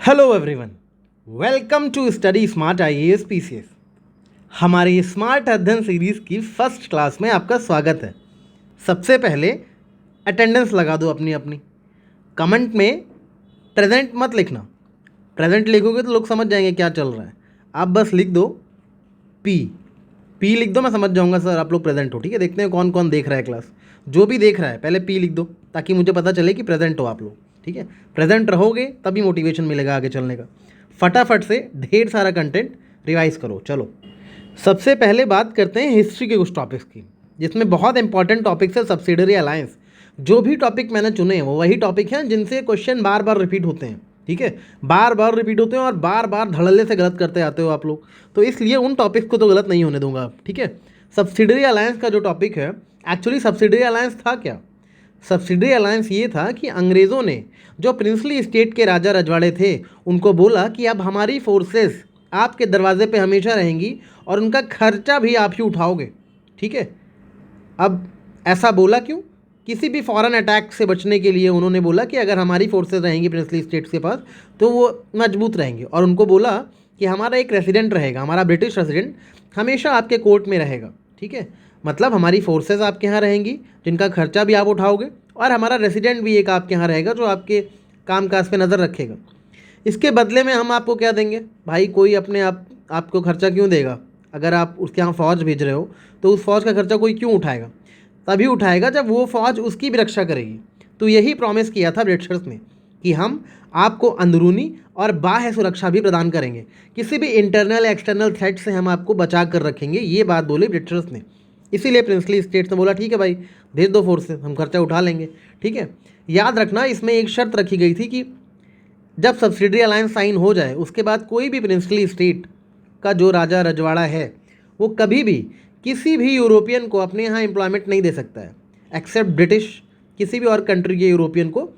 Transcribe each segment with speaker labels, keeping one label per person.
Speaker 1: Hello everyone, welcome to study smart IAS PCS. हमारी smart अध्ययन series की first class में आपका स्वागत है। सबसे पहले अटेंडेंस लगा दो अपनी अपनी। कमेंट में प्रेजेंट मत लिखना, प्रेजेंट लिखोगे तो लोग समझ जाएंगे क्या चल रहा है। आप बस लिख दो पी पी लिख दो, मैं समझ जाऊंगा सर आप लोग प्रेजेंट हो। ठीक है, देखते हैं कौन कौन देख रहा है क्लास। जो भी देख रहा है पहले पी लिख दो ताकि मुझे पता चले कि प्रेजेंट हो आप लोग। ठीक है, प्रेजेंट रहोगे तभी मोटिवेशन मिलेगा आगे चलने का। फटाफट से ढेर सारा कंटेंट रिवाइज करो। चलो सबसे पहले बात करते हैं हिस्ट्री के कुछ टॉपिक्स की, जिसमें बहुत इंपॉर्टेंट टॉपिक्स है सब्सिडरी अलायंस। जो भी टॉपिक मैंने चुने हैं वो वही टॉपिक हैं जिनसे क्वेश्चन बार बार रिपीट होते हैं। ठीक है, बार बार रिपीट होते हैं और बार बार धड़ल्ले से गलत करते आते हो आप लोग, तो इसलिए उन टॉपिक्स को तो गलत नहीं होने दूंगा आप। ठीक है, सब्सिडरी अलायंस का जो टॉपिक है, एक्चुअली सब्सिडरी अलायंस था क्या? सब्सिडरी अलायंस ये था कि अंग्रेज़ों ने जो प्रिंसली स्टेट के राजा रजवाड़े थे उनको बोला कि अब हमारी फोर्सेस आपके दरवाजे पे हमेशा रहेंगी और उनका खर्चा भी आप ही उठाओगे। ठीक है, अब ऐसा बोला क्यों? किसी भी फॉरेन अटैक से बचने के लिए उन्होंने बोला कि अगर हमारी फोर्सेस रहेंगी प्रिंसली स्टेट्स के पास तो वो मजबूत रहेंगे, और उनको बोला कि हमारा एक रेसिडेंट रहेगा, हमारा ब्रिटिश रेसिडेंट हमेशा आपके कोर्ट में रहेगा। ठीक है, मतलब हमारी फोर्सेस आपके यहाँ रहेंगी जिनका खर्चा भी आप उठाओगे, और हमारा रेसिडेंट भी एक आपके यहाँ रहेगा जो आपके काम काज पे नज़र रखेगा। इसके बदले में हम आपको क्या देंगे? भाई कोई अपने आपको खर्चा क्यों देगा? अगर आप उसके यहाँ फ़ौज भेज रहे हो तो उस फ़ौज का खर्चा कोई क्यों उठाएगा? तभी उठाएगा जब वो फ़ौज उसकी भी रक्षा करेगी। तो यही प्रॉमिस किया था ब्रिटिशर्स ने कि हम आपको अंदरूनी और बाह्य सुरक्षा भी प्रदान करेंगे, किसी भी इंटरनल एक्सटर्नल थ्रेट से हम आपको बचा कर रखेंगे। ये बात बोली ब्रिटिशर्स ने। इसीलिए प्रिंसली स्टेट्स ने बोला ठीक है भाई भेज दो फोर्सेस, हम खर्चा उठा लेंगे। ठीक है, याद रखना इसमें एक शर्त रखी गई थी कि जब सब्सिडरी अलायंस साइन हो जाए उसके बाद कोई भी प्रिंसली स्टेट का जो राजा रजवाड़ा है वो कभी भी किसी भी यूरोपियन को अपने यहाँ एम्प्लॉयमेंट नहीं दे सकता है, एक्सेप्ट ब्रिटिश। किसी भी और कंट्री के यूरोपियन को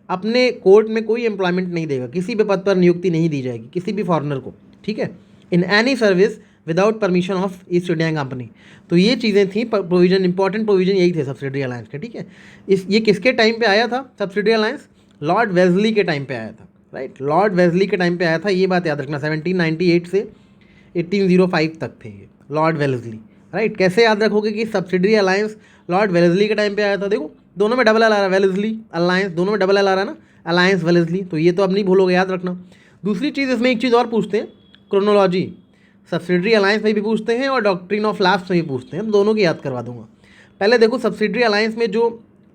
Speaker 1: अपने कोर्ट में कोई एम्प्लॉयमेंट नहीं देगा, किसी भी पद पर नियुक्ति नहीं दी जाएगी किसी भी फॉरेनर को। ठीक है, in any service without permission of east India company. तो ये चीज़ें थी प्रोविजन, इंपॉर्टेंट प्रोविजन यही थे सब्सिडरी अलायंस के। ठीक है, ये किसके टाइम पे आया था सब्सिडरी अलायंस? लॉर्ड वेल्सली के टाइम पे आया था। राइट, लॉर्ड वेल्सली के टाइम पे आया था, ये बात याद रखना। 1798 से 1805 तक थे ये लॉर्ड वेल्सली। राइट, कैसे याद रखोगे कि सब्सिडरी अलायंस लॉर्ड वेल्सली के टाइम पे आया था? देखो दोनों में डबल एल आ रहा है, वेल्सली अलायंस, दोनों में डबल एल आ रहा है ना, अलायंस वेल्सली। तो ये तो अब नहीं भूलोगे, याद रखना। दूसरी चीज़ इसमें एक चीज़ और पूछते हैं, क्रोनोलॉजी। सब्सिडरी अलायंस में भी पूछते हैं और डॉक्ट्रिन ऑफ लैप्स में भी पूछते हैं, दोनों की याद करवा दूंगा। पहले देखो सब्सिडरी अलायंस में जो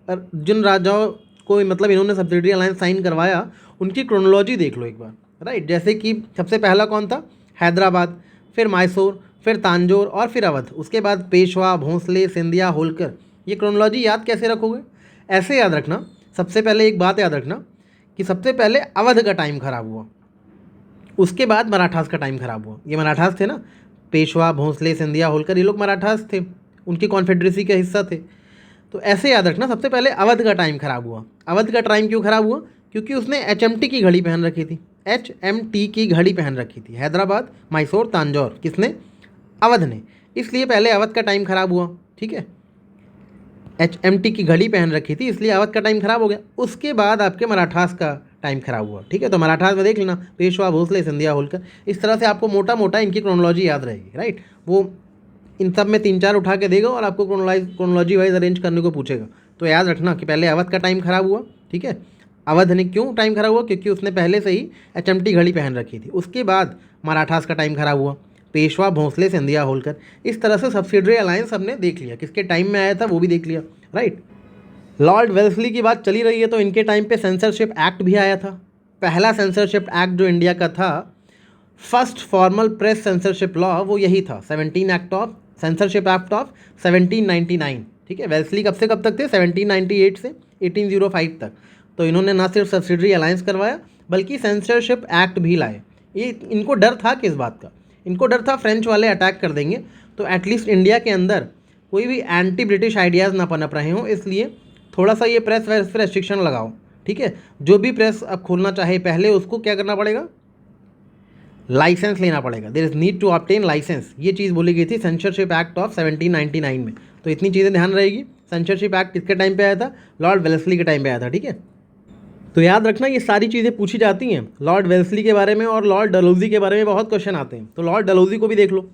Speaker 1: जिन राजाओं को मतलब इन्होंने सब्सिडरी अलायंस साइन करवाया उनकी क्रोनोलॉजी देख लो एक बार। राइट, जैसे कि सबसे पहला कौन था? हैदराबाद, फिर मैसूर, फिर तांजोर और फिर अवध। उसके बाद पेशवा, भोंसले, सिंधिया, होलकर। ये क्रोनोलॉजी याद कैसे रखोगे? ऐसे याद रखना। सबसे पहले एक बात याद रखना कि सबसे पहले अवध का टाइम खराब हुआ, उसके बाद मराठास का टाइम खराब हुआ। ये मराठास थे ना, पेशवा, भोंसले, सिंधिया, होलकर, ये लोग मराठास थे, उनकी कॉन्फेडरेसी का हिस्सा थे। तो ऐसे याद रखना, सबसे पहले अवध का टाइम खराब हुआ। अवध का टाइम क्यों खराब हुआ? क्योंकि उसने HMT की घड़ी पहन रखी थी, HMT की घड़ी पहन रखी थी। हैदराबाद, मैसूर, तांजौर, किसने? अवध ने। इसलिए पहले अवध का टाइम खराब हुआ। ठीक है, HMT की घड़ी पहन रखी थी इसलिए अवध का टाइम खराब हो गया। उसके बाद आपके मराठास का टाइम खराब हुआ। ठीक है, तो मराठास में देख लेना, पेशवा, भोसले, सिंधिया, होलकर। इस तरह से आपको मोटा मोटा इनकी क्रोनोलॉजी याद रहेगी। राइट, वो इन सब में 3-4 उठा के देगा और आपको क्रोनोलॉजी वाइज अरेंज करने को पूछेगा। तो याद रखना कि पहले अवध का टाइम खराब हुआ। ठीक है, अवध ने क्यों टाइम खराब हुआ? क्योंकि उसने पहले से ही HMT घड़ी पहन रखी थी। उसके बाद मराठास का टाइम खराब हुआ, पेशवा, भोंसले, सिंधिया, होलकर। इस तरह से सब्सिडरी अलायंस हमने देख लिया, किसके टाइम में आया था वो भी देख लिया। राइट, लॉर्ड वेल्सली की बात चली रही है तो इनके टाइम पे सेंसरशिप एक्ट भी आया था। पहला सेंसरशिप एक्ट जो इंडिया का था, first formal press censorship law, वो यही था, 17 act of censorship act of 1799। ठीक है, वेल्सली कब से कब तक थे? 1798 से 1805 तक। तो इन्होंने ना सिर्फ सब्सिडरी अलायंस करवाया बल्कि सेंसरशिप एक्ट भी लाए। ये इनको डर था किस बात का? इनको डर था फ्रेंच वाले अटैक कर देंगे तो एटलीस्ट इंडिया के अंदर कोई भी एंटी ब्रिटिश आइडियाज़ ना पनप रहे हों, इसलिए थोड़ा सा ये प्रेस वेस पर रेस्ट्रिक्शन लगाओ। ठीक है, जो भी प्रेस अब खोलना चाहे पहले उसको क्या करना पड़ेगा? लाइसेंस लेना पड़ेगा। There is need to obtain licence, ये चीज़ बोली गई थी सेंसरशिप एक्ट ऑफ 1799 में। तो इतनी चीज़ें ध्यान रहेगी। सेंसरशिप एक्ट किसके टाइम पे आया था? लॉर्ड वेल्सली के टाइम पे आया था। ठीक है, तो याद रखना ये सारी चीज़ें पूछी जाती हैं। लॉर्ड वेल्सली के बारे में और लॉर्ड डलहौजी के बारे में बहुत क्वेश्चन आते हैं। तो लॉर्ड डलहौजी को भी देख लो।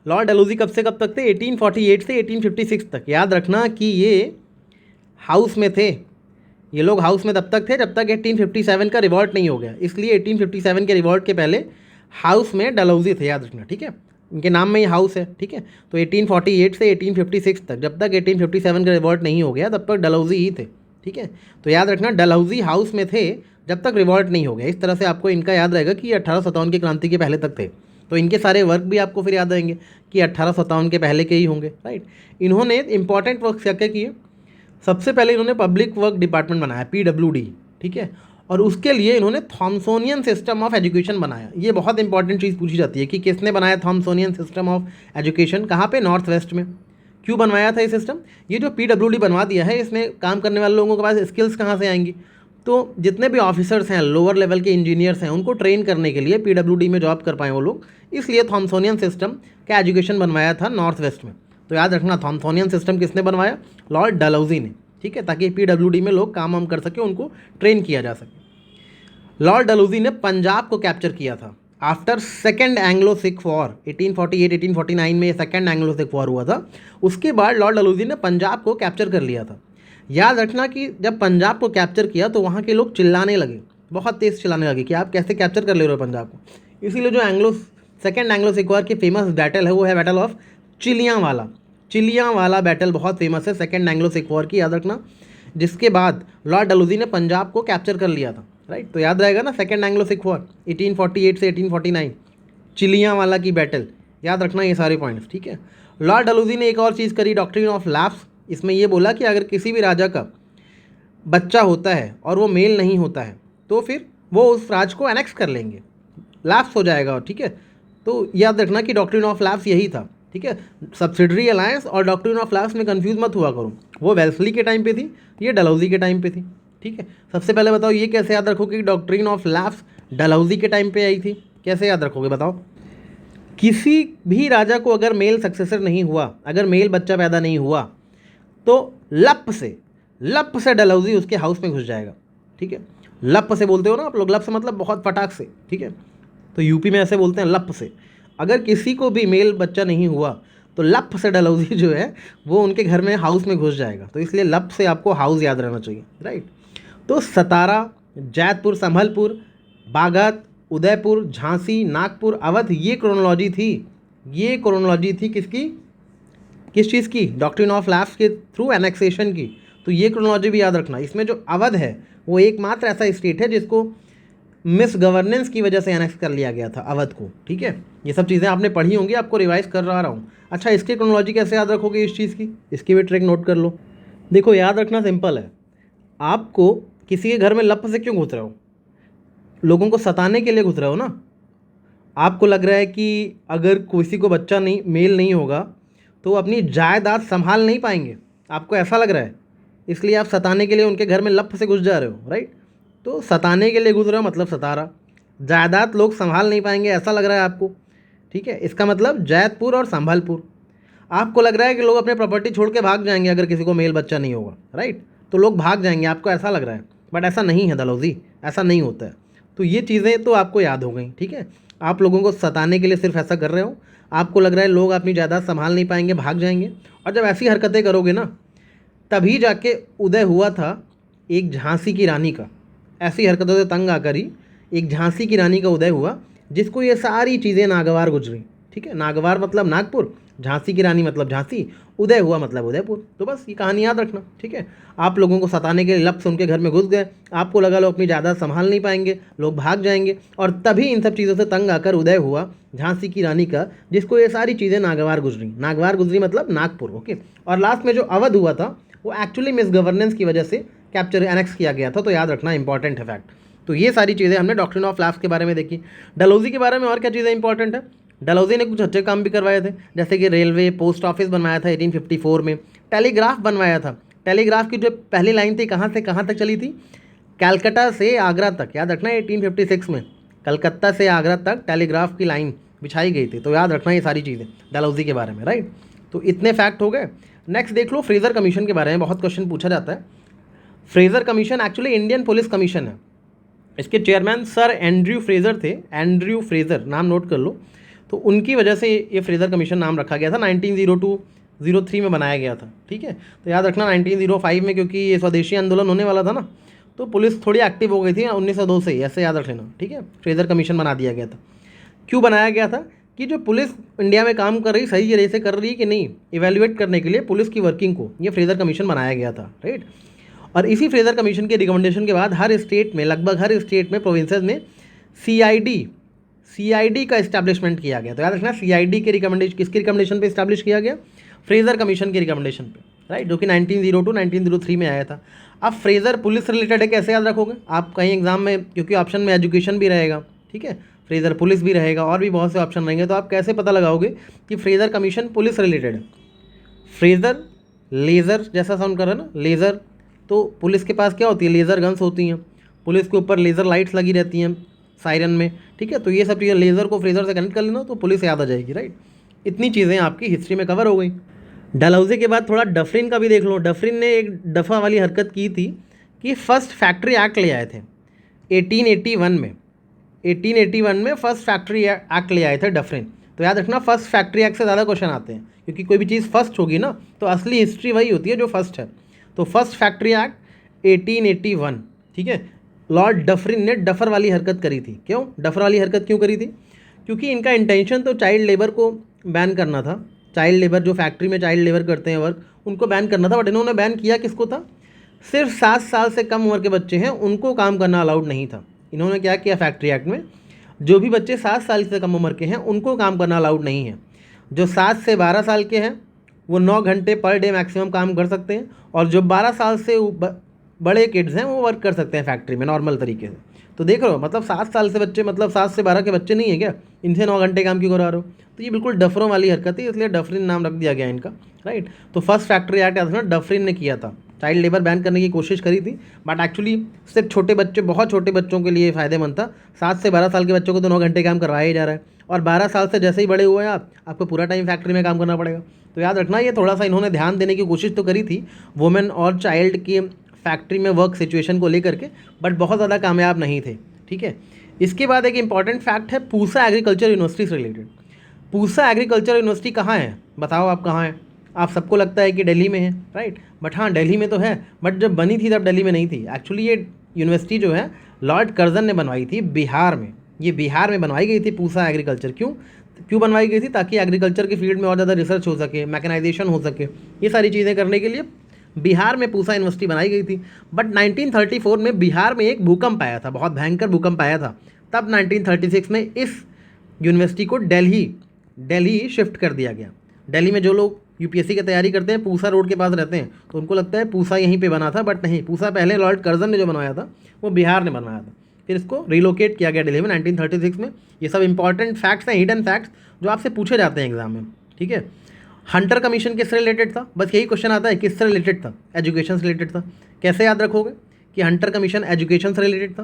Speaker 1: लॉर्ड डलहौजी कब से कब तक थे? 1848 से 1856 तक। याद रखना कि ये हाउस में थे, ये लोग हाउस में तब तक थे जब तक 1857 का रिवॉल्ट नहीं हो गया। इसलिए 1857 के रिवॉल्ट के पहले हाउस में डलहौजी थे, याद रखना, ठीक है। इनके नाम में ये हाउस है, ठीक है। तो 1848 से 1856 तक, जब तक 1857 का रिवॉल्ट नहीं हो गया तब तक डलहौजी ही थे, ठीक है। तो याद रखना डलहौजी हाउस में थे जब तक रिवॉल्ट नहीं हो गया। इस तरह से आपको इनका याद रहेगा कि 1857 की क्रांति के पहले तक थे। तो इनके सारे वर्क भी आपको फिर याद रहेंगे कि 1857 के पहले के ही होंगे, राइट। इन्होंने इंपॉर्टेंट वर्क क्या क्या किए? सबसे पहले इन्होंने पब्लिक वर्क डिपार्टमेंट बनाया, PWD, ठीक है। और उसके लिए इन्होंने थॉमसोनियन सिस्टम ऑफ एजुकेशन बनाया। ये बहुत इंपॉर्टेंट चीज़ पूछी जाती है कि किसने बनाया थॉमसोनियन सिस्टम ऑफ एजुकेशन, कहाँ पे? नॉर्थ वेस्ट में। क्यों बनवाया था ये सिस्टम? ये जो PWD बनवा दिया है, इसमें काम करने वाले लोगों के पास स्किल्स कहाँ से आएंगी? तो जितने भी ऑफिसर्स हैं, लोअर लेवल के इंजीनियर्स हैं, उनको ट्रेन करने के लिए PWD में जॉब कर पाएँ वो लोग, इसलिए थॉमसोनियन सिस्टम का एजुकेशन बनवाया था नॉर्थ वेस्ट में। तो याद रखना थॉमसोनियन सिस्टम किसने बनवाया? लॉर्ड डलहौजी ने, ठीक है, ताकि PWD में लोग काम वाम कर सके, उनको ट्रेन किया जा सके। लॉर्ड डलहौजी ने पंजाब को कैप्चर किया था after second Anglo Sikh war. 1848-1849 में सेकेंड एंग्लो सिख वॉर हुआ था। उसके बाद लॉर्ड डलहौजी ने पंजाब को कैप्चर कर लिया था। याद रखना कि जब पंजाब को कैप्चर किया तो वहाँ के लोग चिल्लाने लगे, बहुत तेज़ चिल्लाने लगे कि आप कैसे कैप्चर कर ले रहे हो पंजाब को। इसीलिए जो सेकेंड एंग्लो सिख वॉर की फेमस बैटल है वो है बैटल ऑफ चिलियांवाला। चिलियांवाला बैटल बहुत फेमस है सेकेंड एंग्लो सिख वॉर की, याद रखना, जिसके बाद लॉर्ड डलहौजी ने पंजाब को कैप्चर कर लिया था, राइट। तो याद रहेगा ना, सेकेंड एंग्लो सिख वॉर 1848 से 1849, चिलियांवाला की बैटल, याद रखना ये सारे पॉइंट्स, ठीक है। लॉर्ड डलहौजी ने एक और चीज़ करी, डॉक्ट्रिन ऑफ लैप्स। इसमें ये बोला कि अगर किसी भी राजा का बच्चा होता है और वो मेल नहीं होता है तो फिर वो उस राज को एनेक्स कर लेंगे, लैप्स हो जाएगा, ठीक है। तो याद रखना कि डॉक्ट्रिन ऑफ लैप्स यही था, ठीक है। सब्सिडरी अलायंस और डॉक्ट्रिन ऑफ लैप्स में कंफ्यूज मत हुआ करो, वो वेल्सली के टाइम पे थी, ये डलहौजी के टाइम पे थी, ठीक है। सबसे पहले बताओ ये कैसे याद रखोगे कि डॉक्ट्रिन ऑफ लैप्स डलहौजी के टाइम पे आई थी? कैसे याद रखोगे बताओ? किसी भी राजा को अगर मेल सक्सेसर नहीं हुआ, अगर मेल बच्चा पैदा नहीं हुआ, तो लप से डलहौजी उसके हाउस में घुस जाएगा, ठीक है। लप से बोलते हो ना आप लोग, लप से मतलब बहुत फटाक से, ठीक है। तो यूपी में ऐसे बोलते हैं लप से। अगर किसी को भी मेल बच्चा नहीं हुआ तो लप से डलहौजी जो है वो उनके घर में हाउस में घुस जाएगा। तो इसलिए लप से आपको हाउस याद रहना चाहिए, राइट। तो सतारा, जैतपुर, संभलपुर, बागत, उदयपुर, झांसी, नागपुर, अवध, ये क्रोनोलॉजी थी। ये क्रोनोलॉजी थी किसकी? किस चीज़ की? डॉक्ट्रिन ऑफ लैप्स के थ्रू एनेक्सेशन की। तो ये क्रोनोलॉजी भी याद रखना। इसमें जो अवध है वो एकमात्र ऐसा स्टेट है जिसको मिस गवर्नेंस की वजह से एनेक्स कर लिया गया था, अवध को, ठीक है। ये सब चीज़ें आपने पढ़ी होंगी, आपको रिवाइज कर रहा हूँ। अच्छा, इसकी क्रोनोलॉजी कैसे याद रखोगे इस चीज़ की? इसकी भी ट्रिक नोट कर लो। देखो याद रखना सिंपल है, आपको किसी के घर में लप से क्यों घुस रहे हो? लोगों को सताने के लिए घुस रहे हो ना। आपको लग रहा है कि अगर किसी को बच्चा नहीं, मेल नहीं होगा तो अपनी जायदाद संभाल नहीं पाएंगे, आपको ऐसा लग रहा है, इसलिए आप सताने के लिए उनके घर में लप से घुस जा रहे हो, राइट। तो सताने के लिए घुस रहे हो मतलब सतारा, जायदाद लोग संभाल नहीं पाएंगे ऐसा लग रहा है आपको, ठीक है। इसका मतलब जैतपुर और संभलपुर। आपको लग रहा है कि लोग अपने प्रॉपर्टी छोड़ के भाग जाएंगे अगर किसी को मेल बच्चा नहीं होगा, राइट। तो लोग भाग जाएंगे, आपको ऐसा लग रहा है, बट ऐसा नहीं है डलहौजी, ऐसा नहीं होता है। तो ये चीज़ें तो आपको याद हो गई, ठीक है। आप लोगों को सताने के लिए सिर्फ ऐसा कर रहे हो, आपको लग रहा है लोग अपनी जायदाद संभाल नहीं पाएंगे, भाग जाएंगे, और जब ऐसी हरकतें करोगे ना तभी जाके उदय हुआ था एक झांसी की रानी का। ऐसी हरकतों से तंग आकर ही एक झांसी की रानी का उदय हुआ जिसको ये सारी चीज़ें नागवार गुजरी, ठीक है। नागवार मतलब नागपुर, झांसी की रानी मतलब झांसी, उदय हुआ मतलब उदयपुर। तो बस ये कहानी याद रखना, ठीक है। आप लोगों को सताने के लिए लप से उनके घर में घुस गए, आपको लगा लोग अपनी जायदाद संभाल नहीं पाएंगे, लोग भाग जाएंगे, और तभी इन सब चीज़ों से तंग आकर उदय हुआ झांसी की रानी का, जिसको ये सारी चीज़ें नागवार गुजरी मतलब नागपुर, ओके। और लास्ट में जो अवध हुआ था वो एक्चुअली मिस गवर्नेंस की वजह से कैप्चर एनेक्स किया गया था। तो याद रखना, इंपॉर्टेंट है फैक्ट। तो ये सारी चीज़ें हमने डॉक्ट्रिन ऑफ लैप्स के बारे में देखी। डलहौजी के बारे में और क्या चीज़ें इंपॉर्टेंट है? डलहौजी ने कुछ अच्छे काम भी करवाए थे, जैसे कि रेलवे, पोस्ट ऑफिस बनवाया था 1854 में, टेलीग्राफ बनवाया था। टेलीग्राफ की जो पहली लाइन थी कहाँ से कहाँ तक चली थी? कलकत्ता से आगरा तक, याद रखना 1856 में कलकत्ता से आगरा तक टेलीग्राफ की लाइन बिछाई गई थी। तो याद रखना ये सारी चीज़ें डलहौजी के बारे में, राइट। तो इतने फैक्ट हो गए। नेक्स्ट देख लो फ्रेजर कमीशन के बारे में, बहुत क्वेश्चन पूछा जाता है। Fraser commission actually Indian police commission है, इसके चेयरमैन सर एंड्रयू फ्रेज़र थे, एंड्रयू फ्रेज़र नाम नोट कर लो। तो उनकी वजह से ये फ्रेज़र कमीशन नाम रखा गया था। 1902-03 में बनाया गया था, ठीक है। तो याद रखना 1905 में, क्योंकि ये स्वदेशी आंदोलन होने वाला था ना, तो पुलिस थोड़ी एक्टिव हो गई थी 1902 से ही, ऐसे याद रख लेना, ठीक है। फ्रेज़र कमीशन बना दिया गया था। क्यों बनाया गया था कि जो पुलिस इंडिया में काम कर रही सही तरह से कर रही है कि नहीं, इवैल्यूएट करने के लिए पुलिस की वर्किंग को ये फ्रेज़र कमीशन बनाया गया था, राइट। और इसी फ्रेज़र कमीशन के रिकमेंडेशन के बाद हर स्टेट में, लगभग हर स्टेट में, प्रोविंसेस में सीआईडी का इस्टेब्लिशमेंट किया गया। तो याद रखना सीआईडी के रिकमेंडेशन किसके रिकमेंडेशन पे इस्टेब्लिश किया गया? फ्रेज़र कमीशन के रिकमेंडेशन पे, राइट, जो कि 1902-1903 में आया था। अब फ्रेज़र पुलिस रिलेटेड है, कैसे याद रखोगे आप कहीं एग्जाम में, क्योंकि ऑप्शन में एजुकेशन भी रहेगा, ठीक है, फ्रेज़र पुलिस भी रहेगा और भी बहुत से ऑप्शन रहेंगे, तो आप कैसे पता लगाओगे कि फ्रेज़र कमीशन पुलिस रिलेटेड है? फ्रेज़र लेज़र जैसा साउंड कर रहा है ना, लेज़र, तो पुलिस के पास क्या होती है? लेज़र गन्स होती हैं, पुलिस के ऊपर लेज़र लाइट्स लगी रहती हैं सायरन में, ठीक है। तो ये सब चीज़ें, लेज़र को फ्रेज़र से कनेक्ट कर लेना तो पुलिस याद आ जाएगी, राइट। इतनी चीज़ें आपकी हिस्ट्री में कवर हो गई। डलहौजी के बाद थोड़ा डफरिन का भी देख लो। डफरिन ने एक दफ़ा वाली हरकत की थी कि फर्स्ट फैक्ट्री एक्ट ले आए थे 1881 में। 1881 में फर्स्ट फैक्ट्री एक्ट ले आए थे डफरिन। तो याद रखना फर्स्ट फैक्ट्री एक्ट से ज़्यादा क्वेश्चन आते हैं, क्योंकि कोई भी चीज़ फर्स्ट होगी ना तो असली हिस्ट्री वही होती है जो फर्स्ट है। तो फर्स्ट फैक्ट्री एक्ट 1881, ठीक है। लॉर्ड डफरिन ने डफर वाली हरकत करी थी। क्यों डफर वाली हरकत क्यों करी थी? क्योंकि इनका इंटेंशन तो चाइल्ड लेबर को बैन करना था। चाइल्ड लेबर, जो फैक्ट्री में चाइल्ड लेबर करते हैं वर्क, उनको बैन करना था। बट इन्होंने बैन किया किसको था? सिर्फ 7 साल से कम उम्र के बच्चे हैं उनको काम करना अलाउड नहीं था। इन्होंने क्या किया फैक्ट्री एक्ट में, जो भी बच्चे 7 साल से कम उम्र के हैं उनको काम करना अलाउड नहीं है। जो 7 से 12 साल के हैं वो 9 घंटे पर डे मैक्सिमम काम कर सकते हैं, और जो 12 साल से बड़े किड्स हैं वो वर्क कर सकते हैं फैक्ट्री में नॉर्मल तरीके से। तो देख रहे हो, मतलब 7 साल से बच्चे, मतलब 7 से 12 के बच्चे नहीं है क्या? इनसे 9 घंटे काम क्यों करा रहे हो? तो ये बिल्कुल डफरों वाली हरकत है, इसलिए डफरिन नाम रख दिया गया इनका, राइट। तो फर्स्ट फैक्ट्री एक्ट ना डफरिन ने किया था। चाइल्ड लेबर बैन करने की कोशिश करी थी, बट एक्चुअली सिर्फ छोटे बच्चे, बहुत छोटे बच्चों के लिए फ़ायदेमंद था। 7 से 12 साल के बच्चों को तो 9 घंटे काम करवाया ही जा रहा है, और 12 साल से जैसे ही बड़े हुए हैं आपको पूरा टाइम फैक्ट्री में काम करना पड़ेगा। तो याद रखना ये थोड़ा सा इन्होंने ध्यान देने की कोशिश तो करी थी वुमेन और चाइल्ड की फैक्ट्री में वर्क सिचुएशन को लेकर के, बट बहुत ज़्यादा कामयाब नहीं थे, ठीक है। इसके बाद एक इंपॉर्टेंट फैक्ट है पूसा एग्रीकल्चर यूनिवर्सिटी से रिलेटेड। पूसा एग्रीकल्चर यूनिवर्सिटी कहाँ है? बताओ आप कहाँ है? आप सबको लगता है कि दिल्ली में है, राइट। बट हाँ, दिल्ली में तो है, बट जब बनी थी तब दिल्ली में नहीं थी। एक्चुअली ये यूनिवर्सिटी जो है लॉर्ड कर्जन ने बनवाई थी बिहार में। ये बिहार में बनवाई गई थी पूसा एग्रीकल्चर। क्यों बनवाई गई थी? ताकि एग्रीकल्चर की फील्ड में और ज़्यादा रिसर्च हो सके, मैकेनाइजेशन हो सके, ये सारी चीज़ें करने के लिए बिहार में पूसा यूनिवर्सिटी बनाई गई थी। बट 1934 में बिहार में एक भूकंप आया था, बहुत भयंकर भूकंप आया था। तब 1936 में इस यूनिवर्सिटी को दिल्ली शिफ्ट कर दिया गया। दिल्ली में जो लोग यूपीएससी की तैयारी करते हैं पूसा रोड के पास रहते हैं, तो उनको लगता है पूसा यहीं पे बना था, बट नहीं, पूसा पहले लॉर्ड कर्जन ने जो बनवाया था वो बिहार ने बनवाया था। फिर इसको रिलोकेट किया गया दिल्ली में 1936 में। ये सब इंपॉर्टेंट फैक्ट्स हैं, हिडन फैक्ट्स, जो आपसे पूछे जाते हैं एग्जाम में, ठीक है। हंटर कमीशन किससे रिलेटेड था? बस यही क्वेश्चन आता है, किससे रिलेटेड था? एजुकेशन से रिलेटेड था। कैसे याद रखोगे कि हंटर कमीशन एजुकेशन से रिलेटेड था?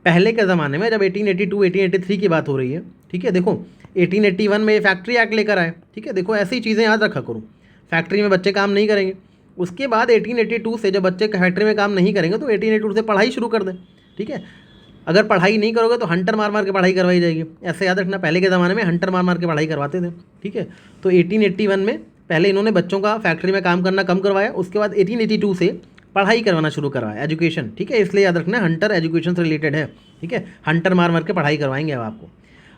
Speaker 1: पहले के ज़माने में जब 1882 1883 की बात हो रही है, ठीक है, देखो 1881 में ये फैक्ट्री एक्ट लेकर आए, ठीक है। देखो ऐसी चीज़ें याद रखा करो, फैक्ट्री में बच्चे काम नहीं करेंगे। उसके बाद 1882 से जब बच्चे फैक्ट्री में काम नहीं करेंगे तो 1882 से पढ़ाई शुरू कर दें, ठीक है। अगर पढ़ाई नहीं करोगे तो हंटर मार मार के पढ़ाई करवाई जाएगी, ऐसे याद रखना। पहले के ज़माने में हंटर मार मार के पढ़ाई करवाते थे, ठीक है। तो 1881 में पहले इन्होंने बच्चों का फैक्ट्री में काम करना कम करवाया, उसके बाद 1882 से पढ़ाई करवाना शुरू करवाया, एजुकेशन, ठीक है। इसलिए याद रखना हंटर एजुकेशन से रिलेटेड है, ठीक है। हंटर मार मार के पढ़ाई करवाएंगे अब आपको।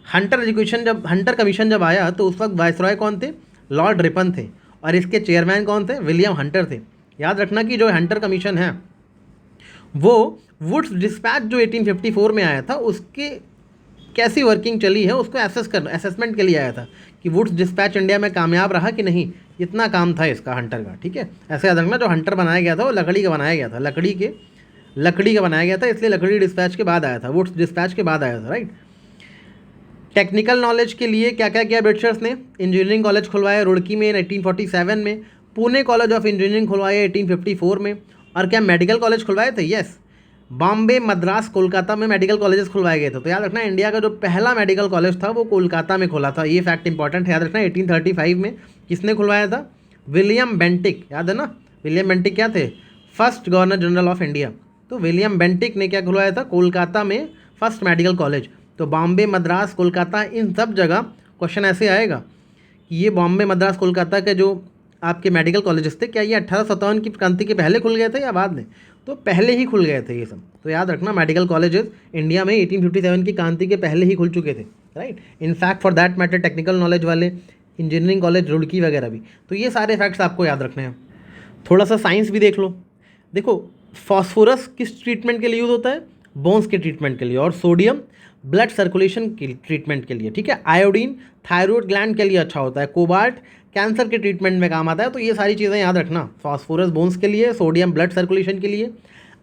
Speaker 1: हंटर कमीशन जब आया तो उस वक्त वायसरॉय कौन थे? लॉर्ड रिपन थे, और इसके चेयरमैन कौन थे? विलियम हंटर थे। याद रखना कि जो हंटर कमीशन है वो वुड्स डिस्पैच जो 1854 में आया था उसके कैसी वर्किंग चली है उसको असेसमेंट के लिए आया था कि वुड्स डिस्पैच इंडिया में कामयाब रहा कि नहीं। इतना काम था इसका हंटर का, ठीक है। ऐसे याद रखना जो हंटर बनाया गया था वो लकड़ी का बनाया गया था, लकड़ी का बनाया गया था, इसलिए लकड़ी डिस्पैच के बाद आया था, वुड्स डिस्पैच के बाद आया था, राइट। टेक्निकल नॉलेज के लिए क्या क्या किया ब्रिटिशर्स ने? इंजीनियरिंग कॉलेज खुलवाया रुड़की में 1847 में, पुणे कॉलेज ऑफ इंजीनियरिंग खुलवाया 1854 में, और क्या मेडिकल कॉलेज खुलवाए थे? यस, बॉम्बे, मद्रास, कोलकाता में मेडिकल कॉलेजेस खुलवाए गए थे। तो याद रखना इंडिया का जो पहला मेडिकल कॉलेज था वो कोलकाता में खुला था, ये फैक्ट इंपॉर्टेंट है, याद रखना। 1835 में किसने खुलवाया था? विलियम बेंटिक, याद है ना। विलियम बेंटिक क्या थे? First governor general of India. तो विलियम बेंटिक ने क्या खुलवाया था? कोलकाता में फर्स्ट मेडिकल कॉलेज। तो बॉम्बे, मद्रास, कोलकाता, इन सब जगह क्वेश्चन ऐसे आएगा कि ये बॉम्बे, मद्रास, कोलकाता के जो आपके मेडिकल कॉलेजेस थे, क्या ये 1857 की क्रांति के पहले खुल गए थे या बाद में? तो पहले ही खुल गए थे ये सब। तो याद रखना, मेडिकल कॉलेजेस इंडिया में 1857 की क्रांति के पहले ही खुल चुके थे, right. In fact for that matter technical knowledge वाले इंजीनियरिंग कॉलेज रुड़की वगैरह भी। तो ये सारे फैक्ट्स आपको याद रखने हैं। थोड़ा सा साइंस भी देख लो। देखो, फॉस्फोरस किस ट्रीटमेंट के लिए यूज़ होता है? बोन्स के ट्रीटमेंट के लिए। और सोडियम ब्लड सर्कुलेशन के ट्रीटमेंट के लिए, ठीक है। आयोडीन थायराइड ग्लैंड के लिए अच्छा होता है। कोबाल्ट कैंसर के ट्रीटमेंट में काम आता है। तो ये सारी चीज़ें याद रखना, फॉस्फोरस बोन्स के लिए, सोडियम ब्लड सर्कुलेशन के लिए,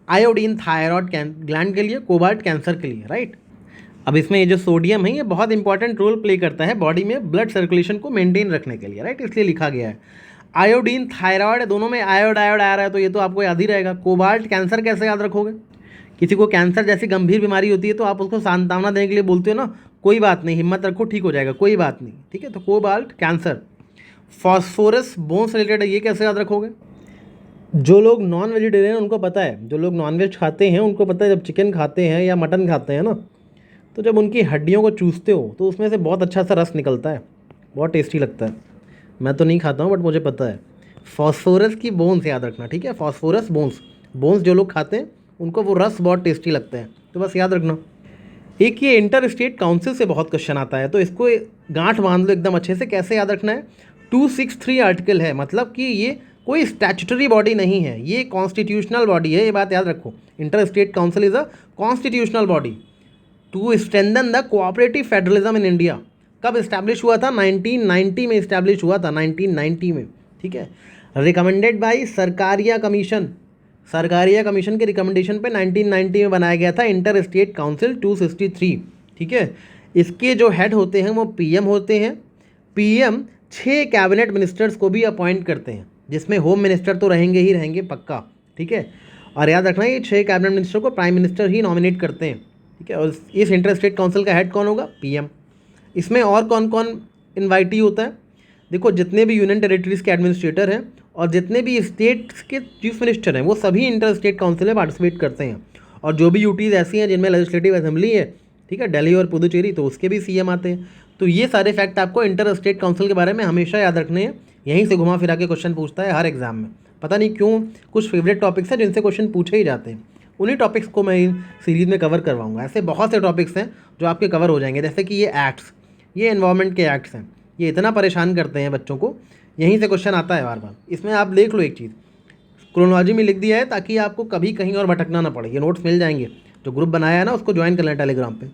Speaker 1: आयोडीन थायराइड ग्लैंड के लिए, कोबाल्ट कैंसर के लिए, राइट। अब इसमें ये जो सोडियम है ये बहुत इंपॉर्टेंट रोल प्ले करता है बॉडी में ब्लड सर्कुलेशन को मेंटेन रखने के लिए, राइट, इसलिए लिखा गया है। आयोडीन थायराइड दोनों में आयोड आयोड आ रहा है, तो ये तो आपको याद ही रहेगा। कोबाल्ट कैंसर कैसे याद रखोगे? किसी को कैंसर जैसी गंभीर बीमारी होती है तो आप उसको सांत्वना देने के लिए बोलते हो ना, कोई बात नहीं, हिम्मत रखो, ठीक हो जाएगा, कोई बात नहीं, ठीक है। तो cobalt cancer. Phosphorus bones related है, ये कैसे याद रखोगे? जो लोग नॉन वेजिटेरियन उनको पता है, जो लोग नॉन वेज खाते हैं उनको पता है, जब चिकन खाते हैं या मटन खाते हैं ना, तो जब उनकी हड्डियों को चूसते हो तो उसमें से बहुत अच्छा सा रस निकलता है, बहुत टेस्टी लगता है। मैं तो नहीं खाता हूँ बट मुझे पता है। फॉस्फोरस की बोन्स याद रखना, ठीक है, फॉस्फोरस बोन्स जो लोग खाते हैं उनको वो रस बहुत टेस्टी लगता है, तो बस याद रखना। एक ये इंटर स्टेट काउंसिल से बहुत क्वेश्चन आता है, तो इसको गांठ बांध लो एकदम अच्छे से। कैसे याद रखना है? 263 आर्टिकल है, मतलब कि ये कोई स्टैट्यूटरी बॉडी नहीं है, ये कॉन्स्टिट्यूशनल बॉडी है, ये बात याद रखो। Inter state council is a constitutional body to strengthen the cooperative federalism in India. कब इस्टेब्लिश हुआ था? 1990 में इस्टेब्लिश हुआ था, 1990 में, ठीक है। Recommended by Sarkaria commission, Sarkaria commission के रिकमेंडेशन पे 1990 में बनाया गया था इंटर स्टेट काउंसिल 263, ठीक है। इसके जो हेड होते हैं वो पीएम होते हैं। पीएम 6 कैबिनेट मिनिस्टर्स को भी अपॉइंट करते हैं, जिसमें होम मिनिस्टर तो रहेंगे ही रहेंगे पक्का, ठीक है। और याद रखना, ये 6 कैबिनेट मिनिस्टर को प्राइम मिनिस्टर ही नॉमिनेट करते हैं, ठीक है। और इस इंटर स्टेट काउंसिल का हेड कौन होगा? पीएम। इसमें और कौन कौन इन्वाइटी होता है? देखो, जितने भी यूनियन टेरिटरीज़ के एडमिनिस्ट्रेटर हैं और जितने भी स्टेट्स के चीफ मिनिस्टर हैं वो सभी इंटर स्टेट काउंसिल में पार्टिसिपेट करते हैं। और जो भी यूटीज़ ऐसी हैं जिनमें लेजिस्लेटिव असेंबली है, ठीक है, दिल्ली और पुदुचेरी, तो उसके भी सीएम आते हैं। तो ये सारे फैक्ट आपको इंटर स्टेट काउंसिल के बारे में हमेशा याद रखने हैं। यहीं से घुमा फिरा के क्वेश्चन पूछता है हर एग्जाम में, पता नहीं क्यों। कुछ फेवरेट टॉपिक्स हैं जिनसे क्वेश्चन पूछे ही जाते हैं, उन्हीं टॉपिक्स को मैं इन सीरीज़ में कवर करवाऊंगा। ऐसे बहुत से टॉपिक्स हैं जो आपके कवर हो जाएंगे, जैसे कि ये एक्ट्स, ये एनवायरनमेंट के एक्ट्स हैं, ये इतना परेशान करते हैं बच्चों को, यहीं से क्वेश्चन आता है बार बार। इसमें आप देख लो, एक चीज़ क्रोनोलॉजी में लिख दिया है ताकि आपको कभी कहीं और भटकना ना पड़े। ये नोट्स मिल जाएंगे, जो ग्रुप बनाया है ना उसको ज्वाइन कर लें टेलीग्राम पे।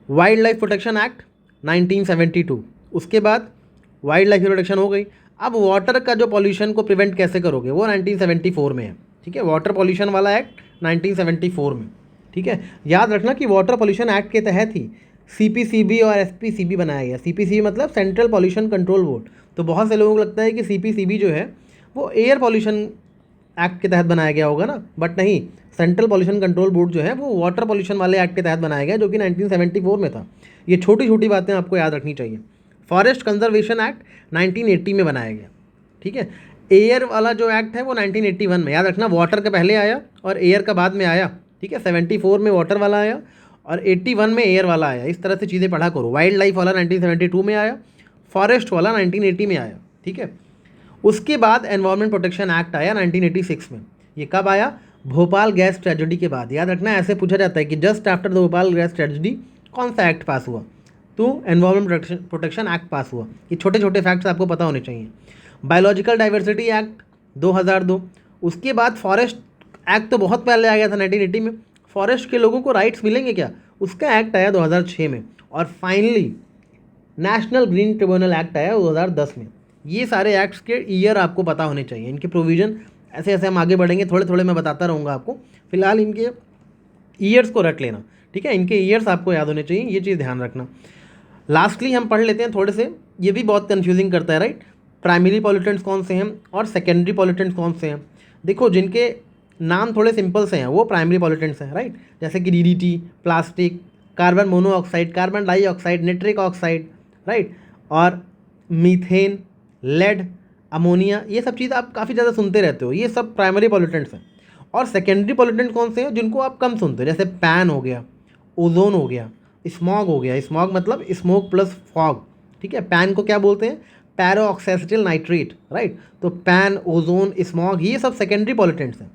Speaker 1: वाइल्ड लाइफ प्रोटेक्शन एक्ट 1972, उसके बाद वाइल्ड लाइफ प्रोटेक्शन हो गई। अब वाटर का जो पॉल्यूशन को प्रिवेंट कैसे करोगे, वो 1974 में है, ठीक है। वाटर पॉल्यूशन वाला एक्ट 1974 में, ठीक है। याद रखना कि वाटर पॉल्यूशन एक्ट के तहत ही सीपीसीबी और एसपीसीबी बनाया गया। सीपीसीबी मतलब सेंट्रल पॉल्यूशन कंट्रोल बोर्ड। तो बहुत से लोगों को लगता है कि सीपीसीबी जो है वो एयर पॉल्यूशन एक्ट के तहत बनाया गया होगा ना, बट नहीं, सेंट्रल पॉल्यूशन कंट्रोल बोर्ड जो है वो वाटर पॉल्यूशन वाले एक्ट के तहत बनाया गया, जो कि 1974 में था। ये छोटी छोटी बातें आपको याद रखनी चाहिए। फॉरेस्ट कंजर्वेशन एक्ट 1980 में बनाया गया, ठीक है। एयर वाला जो एक्ट है वो 1981 में, याद रखना, वाटर का पहले आया और एयर का बाद में आया, ठीक है। 74 में वाटर वाला आया और 81 में एयर वाला आया, इस तरह से चीज़ें पढ़ा करो। वाइल्ड लाइफ वाला 1972 में आया, फॉरेस्ट वाला 1980 में आया, ठीक है। उसके बाद एनवायरमेंट प्रोटेक्शन एक्ट आया 1986 में। ये कब आया? भोपाल गैस ट्रेजेडी के बाद। याद रखना, ऐसे पूछा जाता है कि just after the Bhopal gas tragedy कौन सा एक्ट पास हुआ, तो एनवायरमेंट प्रोटेक्शन एक्ट पास हुआ। ये छोटे छोटे फैक्ट्स आपको पता होने चाहिए। बायोलॉजिकल डाइवर्सिटी एक्ट 2002, उसके बाद फॉरेस्ट एक्ट तो बहुत पहले आ गया था 1980 में। फॉरेस्ट के लोगों को राइट्स मिलेंगे क्या, उसका एक्ट आया 2006 में। और finally national green tribunal act आया 2010 में। ये सारे एक्ट्स के ईयर आपको पता होने चाहिए, इनके प्रोविज़न ऐसे ऐसे हम आगे बढ़ेंगे, थोड़े थोड़े मैं बताता रहूँगा आपको। फिलहाल इनके ईयर्स को रट लेना, ठीक है, इनके ईयर्स आपको याद होने चाहिए, ये चीज़ ध्यान रखना। लास्टली हम पढ़ लेते हैं थोड़े से, ये भी बहुत कन्फ्यूजिंग करता है, राइट। प्राइमरी पॉल्यूटेंट्स कौन से हैं और सेकेंडरी पॉल्यूटेंट्स कौन से हैं। देखो, जिनके नाम थोड़े सिंपल से हैं वो प्राइमरी पॉल्यूटेंट्स हैं, राइट, जैसे कि DDT, plastic, carbon monoxide, carbon dioxide, nitric oxide, right, और मीथेन, लेड, अमोनिया, ये सब चीज़ आप काफ़ी ज़्यादा सुनते रहते हो, ये सब प्राइमरी पॉल्यूटेंट्स हैं। और सेकेंडरी पॉल्यूटेंट कौन से हैं जिनको आप कम सुनते हो, जैसे पैन हो गया, ओजोन हो गया, स्मॉग हो गया। स्मॉग मतलब स्मोक प्लस फॉग, ठीक है। पैन को क्या बोलते हैं, पैरो ऑक्सीएसिटिल नाइट्रेट, राइट। तो पैन, ओजोन, स्मॉग ये सब सेकेंडरी पॉल्यूटेंट्स हैं।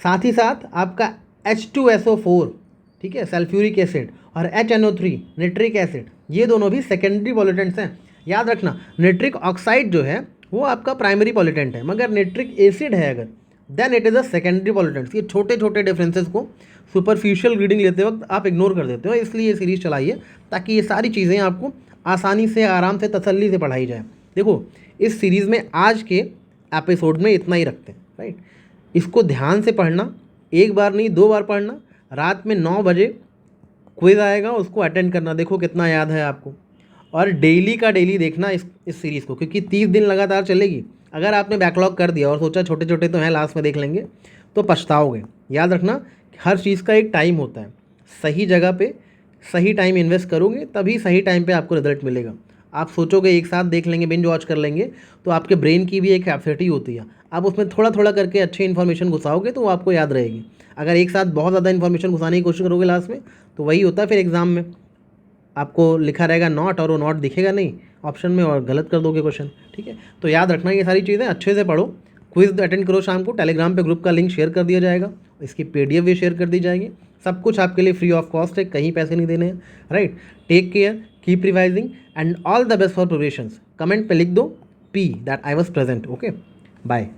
Speaker 1: साथ ही साथ आपका H2SO4, ठीक है, सल्फ्यूरिक एसिड, और HNO3 निट्रिक एसिड, ये दोनों भी सेकेंडरी पॉल्यूटेंट्स हैं। याद रखना, निट्रिक ऑक्साइड जो है वो आपका प्राइमरी पॉल्यूटेंट है, मगर निट्रिक एसिड है अगर, then it is a secondary pollutants. ये छोटे छोटे डिफरेंसेस को सुपरफिशियल रीडिंग लेते वक्त आप इग्नोर कर देते हो, इसलिए ये सीरीज़ चलाइए ताकि ये सारी चीज़ें आपको आसानी से, आराम से, तसल्ली से पढ़ाई जाए। देखो, इस सीरीज़ में आज के एपिसोड में इतना ही रखते हैं, राइट। इसको ध्यान से पढ़ना, एक बार नहीं 2 बार पढ़ना। रात में 9 बजे क्विज आएगा, उसको अटेंड करना, देखो कितना याद है आपको। और डेली का डेली देखना इस सीरीज़ को, क्योंकि 30 दिन लगातार चलेगी। अगर आपने बैकलॉग कर दिया और सोचा छोटे छोटे तो हैं, लास्ट में देख लेंगे, तो पछताओगे। याद रखना, हर चीज़ का एक टाइम होता है, सही जगह पे सही टाइम इन्वेस्ट करोगे तभी सही टाइम पे आपको रिजल्ट मिलेगा। आप सोचोगे एक साथ देख लेंगे, बिंज वॉच कर लेंगे, तो आपके ब्रेन की भी एक कैपेसिटी होती है, आप उसमें थोड़ा थोड़ा करके अच्छी इन्फॉर्मेशन घुसाओगे तो वो आपको याद रहेगी। अगर एक साथ बहुत ज़्यादा इन्फॉर्मेशन घुसाने की कोशिश करोगे लास्ट में, तो वही होता है फिर एग्ज़ाम में आपको लिखा रहेगा नॉट, और वो नॉट दिखेगा नहीं ऑप्शन में, और गलत कर दोगे क्वेश्चन, ठीक है। तो याद रखना ये सारी चीज़ें, अच्छे से पढ़ो, क्विज अटेंड करो शाम को। टेलीग्राम पे ग्रुप का लिंक शेयर कर दिया जाएगा, इसकी PDF भी शेयर कर दी जाएगी। सब कुछ आपके लिए फ्री ऑफ कॉस्ट है, कहीं पैसे नहीं देने हैं, right. Take care, keep revising, and all the best for preparations. Comment पे लिख दो P that I was present. Okay, bye.